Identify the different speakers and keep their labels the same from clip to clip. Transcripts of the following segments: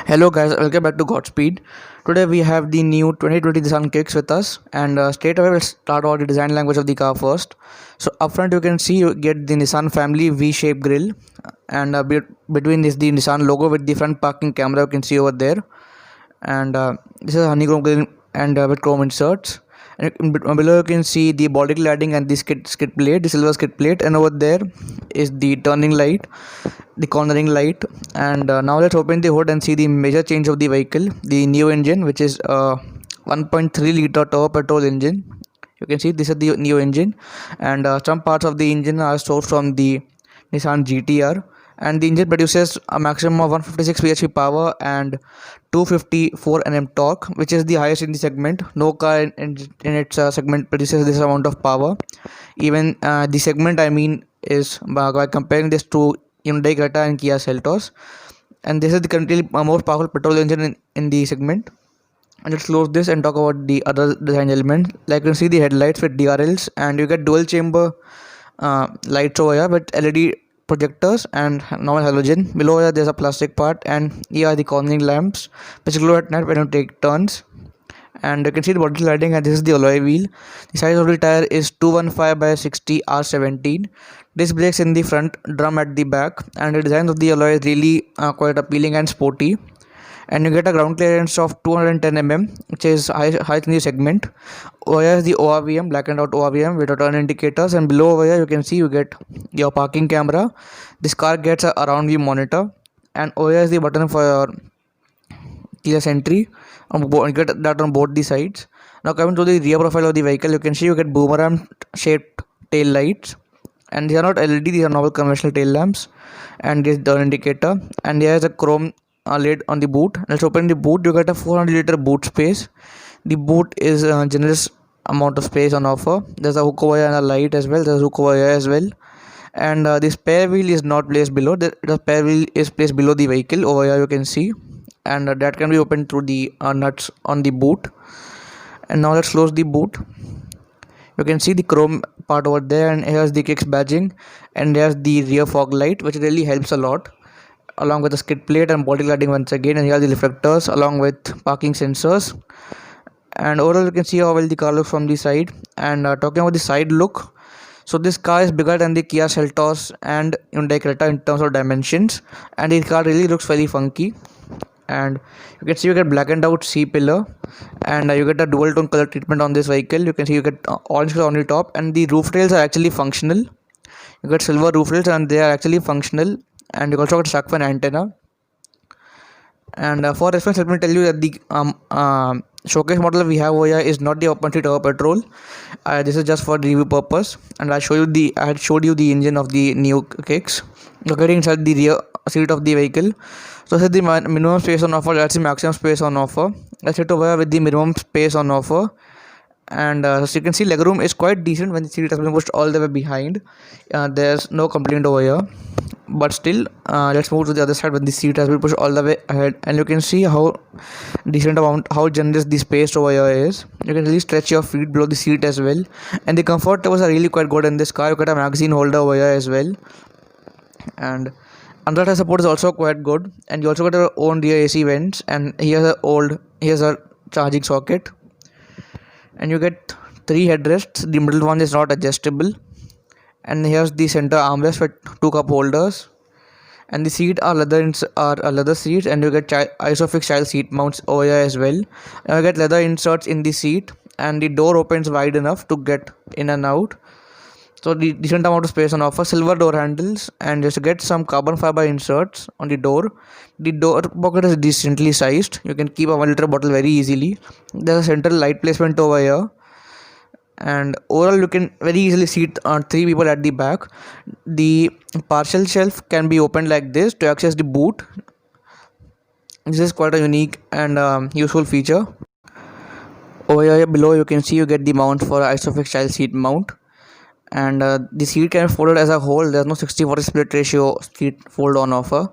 Speaker 1: Hello guys, welcome back to Gotspeed. Today we have the new 2020 Nissan Kicks with us, and straight away we'll start out the design language of the car first. So up front you can see you get the Nissan family V-shaped grille, and between this the Nissan logo with the front parking camera you can see over there, and this is a honeycomb grille and with chrome inserts. And below you can see the body cladding and the skid plate, the silver skid plate, and over there is the turning light, the cornering light. And now let's open the hood and see the major change of the vehicle. The new engine, which is 1.3 liter turbo petrol engine. You can see this is the new engine, and some parts of the engine are sourced from the Nissan GTR, and the engine produces a maximum of 156 bhp power and 254 Nm torque, which is the highest in the segment. No car in its segment produces this amount of power. Even the segment is by comparing this to Hyundai Creta and Kia Seltos, and this is the currently most powerful petrol engine in the segment. And let's close this and talk about the other design elements. Like you can see the headlights with DRLs, and you get dual chamber lights over here with LED projectors and normal halogen. Below here there's a plastic part, and here are the cornering lamps which glow at night when you take turns. And you can see the body lighting, and this is the alloy wheel. The size of the tire is 215 by 60 R17. Disc brakes in the front, drum at the back, and the design of the alloy is really quite appealing and sporty. And you get a ground clearance of 210 mm, which is high in the segment. Over here is the ORVM, blackened out ORVM with turn indicators, and below over here you can see you get your parking camera. This car gets a around view monitor, and over here is the button for your keyless entry. You get that on both the sides. Now coming to the rear profile of the vehicle, you can see you get boomerang shaped tail lights, and these are not LED, these are normal conventional tail lamps, and this turn indicator. And there is a chrome lid on the boot. Let's open the boot. You get a 400 liter boot space. The boot is a generous amount of space on offer. There's a hook over here and a light as well. There's a hook over here as well. And the spare wheel is not placed below. The spare wheel is placed below the vehicle. Over here you can see, and that can be opened through the nuts on the boot. And now let's close the boot. You can see the chrome part over there, and here's the Kicks badging, and there's the rear fog light, which really helps a lot, along with the skid plate and body cladding once again. And here are the reflectors along with parking sensors. And overall you can see how well the car looks from the side. And talking about the side look, so this car is bigger than the Kia Seltos and Hyundai Creta in terms of dimensions, and the car really looks very funky. And you can see you get blackened out C pillar, and you get a dual tone color treatment on this vehicle. You can see you get orange color on the top, and the roof rails are actually functional. You get silver roof rails, and they are actually functional. And you also got shark fin antenna. And for reference, let me tell you that the showcase model we have over here is not the 1.3 turbo petrol. This is just for review purpose, and I had showed you the engine of the new Kicks located inside the rear seat of the vehicle. So this is the minimum space on offer. That's the maximum space on offer. Let's hit over here with the minimum space on offer. And so you can see legroom is quite decent when the seat has been pushed all the way behind. There's no complaint over here, but still let's move to the other side when the seat has been pushed all the way ahead, and you can see how how generous the space over here is. You can really stretch your feet below the seat as well, and the comfort levels are really quite good in this car. You got a magazine holder over here as well, and under support is also quite good. And you also got your own rear AC vents, and here's a charging socket. And you get 3 headrests. The middle one is not adjustable, and here's the center armrest with 2 cup holders. And the seat are leather seats, and you get isofix style seat mounts over here as well. And you get leather inserts in the seat, and the door opens wide enough to get in and out. So the decent amount of space on offer. Silver door handles, and just get some carbon fiber inserts on the door. The door pocket is decently sized. You can keep a 1 liter bottle very easily. There's a central light placement over here, and overall you can very easily seat 3 people at the back. The partial shelf can be opened like this to access the boot. This is quite a unique and useful feature. Over here below you can see you get the mount for isofix style seat mount. And the seat can be folded as a whole. There's no 60-40 split ratio seat fold on offer.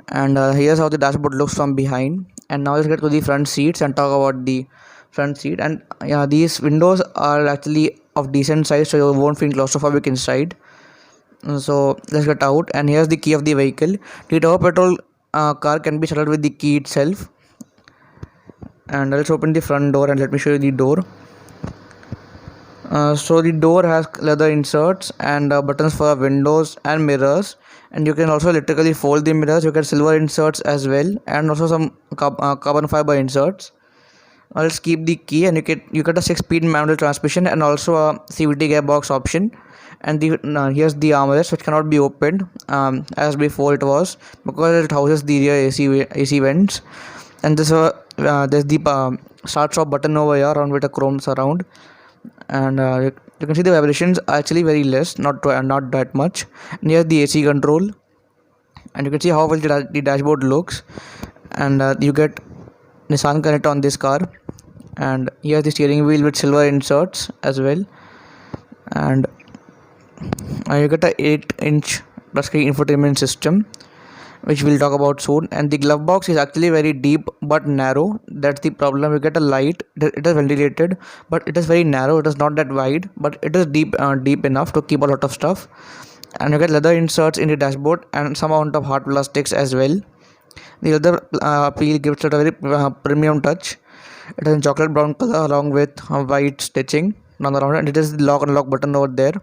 Speaker 1: And here's how the dashboard looks from behind. And now let's get to the front seats and talk about the front seat. And yeah, these windows are actually of decent size, so you won't feel claustrophobic inside. So let's get out, and here's the key of the vehicle. The Turbo Petrol car can be started with the key itself. And let's open the front door and let me show you the door. So the door has leather inserts and buttons for windows and mirrors, and you can also electrically fold the mirrors. You get silver inserts as well, and also some carbon fiber inserts. Let's keep the key, and you get a 6-speed manual transmission and also a CVT gearbox option. And here's the armrest, which cannot be opened as before it was, because it houses the rear AC vents. And there's the start stop button over here around with a chrome surround. And you can see the vibrations are actually very less, not that much. And here's the AC control, and you can see how well the dashboard looks. And you get Nissan Creta on this car. And here's the steering wheel with silver inserts as well. And you get a 8-inch touchscreen infotainment system, which we'll talk about soon. And the glove box is actually very deep but narrow. That's the problem. You get a light, it is ventilated, but it is very narrow. It is not that wide, but it is deep enough to keep a lot of stuff. And you get leather inserts in the dashboard and some amount of hard plastics as well. The leather peel gives it a very premium touch. It is in chocolate brown color along with white stitching on the round, and it is the lock and lock button over there.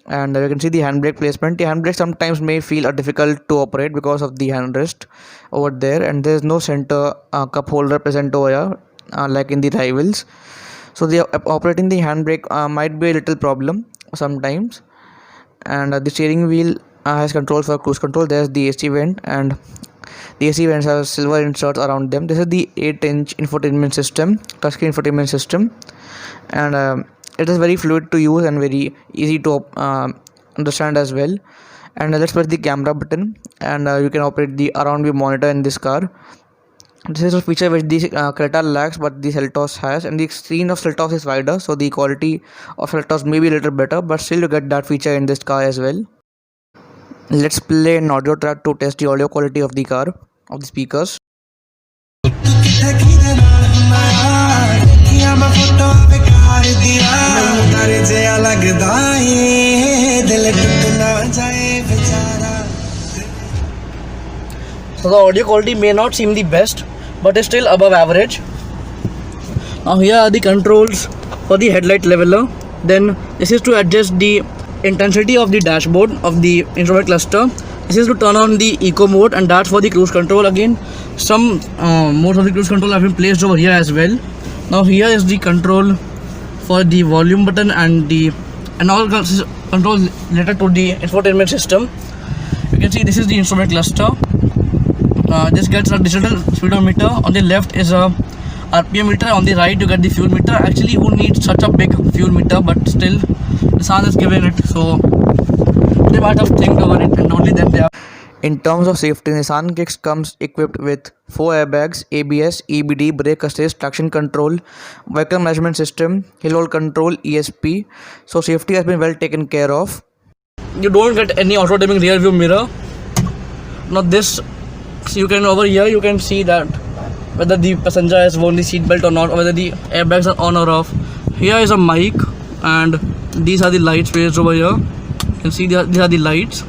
Speaker 1: And you can see the handbrake placement. The handbrake sometimes may feel difficult to operate because of the handrest over there, and there is no center cup holder present over here like in the rivals. So the operating the handbrake might be a little problem sometimes. And the steering wheel has control for cruise control. There's the AC vent, and the AC vents have silver inserts around them. This is the 8-inch infotainment system, touchscreen infotainment system, and it is very fluid to use and very easy to understand as well. And let's press the camera button, and you can operate the around view monitor in this car. This is a feature which the Creta lacks, but the Seltos has, and the screen of Seltos is wider, so the quality of Seltos may be a little better, but still you get that feature in this car as well. Let's play an audio track to test the audio quality of the car, of the speakers. So the audio quality may not seem the best, but is still above average. Now here are the controls for the headlight leveler. Then this is to adjust the intensity of the dashboard of the instrument cluster. This is to turn on the eco mode, and that's for the cruise control. Again, some modes of the cruise control have been placed over here as well. Now here is the control for the volume button and all control related to the infotainment system. You can see this is the instrument cluster. This gets a digital speedometer. On the left is a RPM meter. On the right you get the fuel meter. Actually, who needs such a big fuel meter? But still, Nissan has given it, so they might have think over it, and only then they have. In terms of safety, Nissan Kicks comes equipped with 4 airbags, ABS, EBD, brake assist, traction control, vehicle management system, hill hold control, ESP. So safety has been well taken care of. You don't get any auto dimming rear view mirror. Now this, you can over here you can see that whether the passenger has worn the seat belt or not, or whether the airbags are on or off. Here is a mic, and these are the lights placed over here. You can see these are the lights,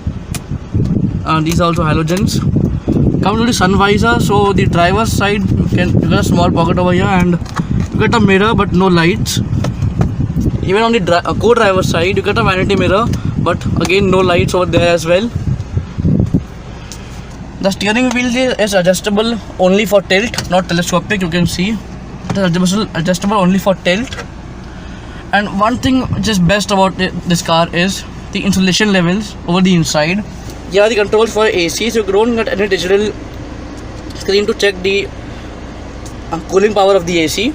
Speaker 1: and these are also halogens. Come to the sun visor. So the driver's side, you get a small pocket over here, and you get a mirror but no lights. Even on the co-driver's side, you get a vanity mirror, but again no lights over there as well. The steering wheel is adjustable only for tilt, not telescopic. You can see it is adjustable only for tilt. And one thing which is best about this car is the insulation levels over the inside. Here are the controls for AC, so you don't get any digital screen to check the cooling power of the AC.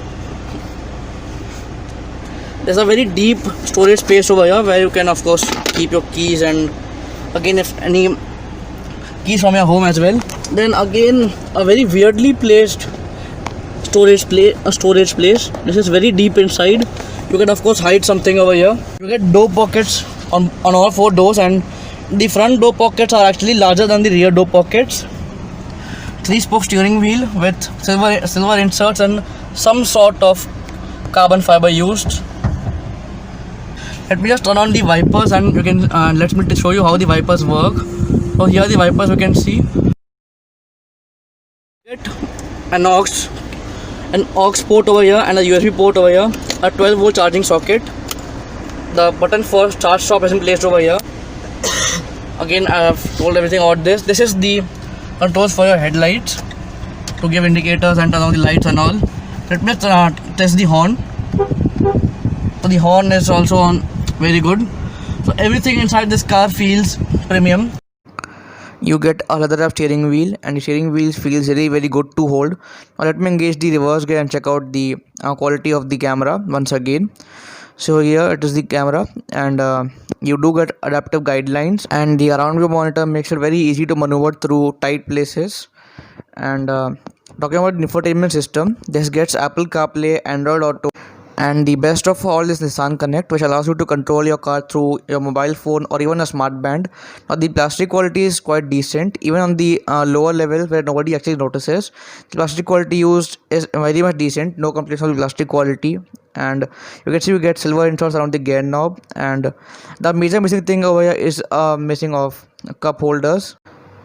Speaker 1: There's a very deep storage space over here where you can of course keep your keys, and again if any keys from your home as well. Then again a very weirdly placed storage place. This is very deep inside. You can of course hide something over here. You get door pockets on all 4 doors, and the front door pockets are actually larger than the rear door pockets. 3-spoke steering wheel with silver inserts and some sort of carbon fiber used. Let me just turn on the wipers, and you can let me show you how the wipers work. So here are the wipers, you can see. An aux an aux port over here and a USB port over here, a 12-volt charging socket. The button for start stop has been placed over here. Again, I have told everything about this. This is the controls for your headlights to give indicators and turn on the lights and all. Let me test the horn. So the horn is also on very good. So everything inside this car feels premium. You get a leather wrap steering wheel, and the steering wheel feels very good to hold. Now let me engage the reverse gear and check out the quality of the camera once again. So here it is the camera, and you do get adaptive guidelines, and the around view monitor makes it very easy to maneuver through tight places. And talking about the infotainment system, this gets Apple CarPlay, Android Auto, and the best of all is Nissan Connect, which allows you to control your car through your mobile phone or even a smart band. Now the plastic quality is quite decent, even on the lower level where nobody actually notices. The plastic quality used is very much decent, no complaints on the plastic quality. And you can see you get silver inserts around the gear knob, and the major missing thing over here is missing of cup holders.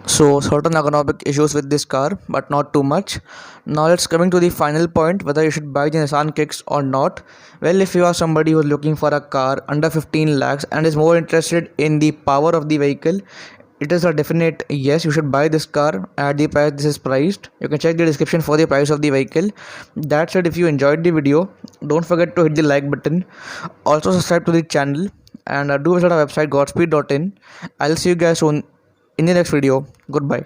Speaker 1: So certain ergonomic issues with this car, but not too much. Now let's coming to the final point, whether you should buy the Nissan Kicks or not. Well, if you are somebody who is looking for a car under 15 lakhs and is more interested in the power of the vehicle, it is a definite yes, you should buy this car at the price this is priced. You can check the description for the price of the vehicle. That said, if you enjoyed the video, don't forget to hit the like button. Also subscribe to the channel, and do visit our website gotspeed.in. I'll see you guys soon in the next video. Goodbye.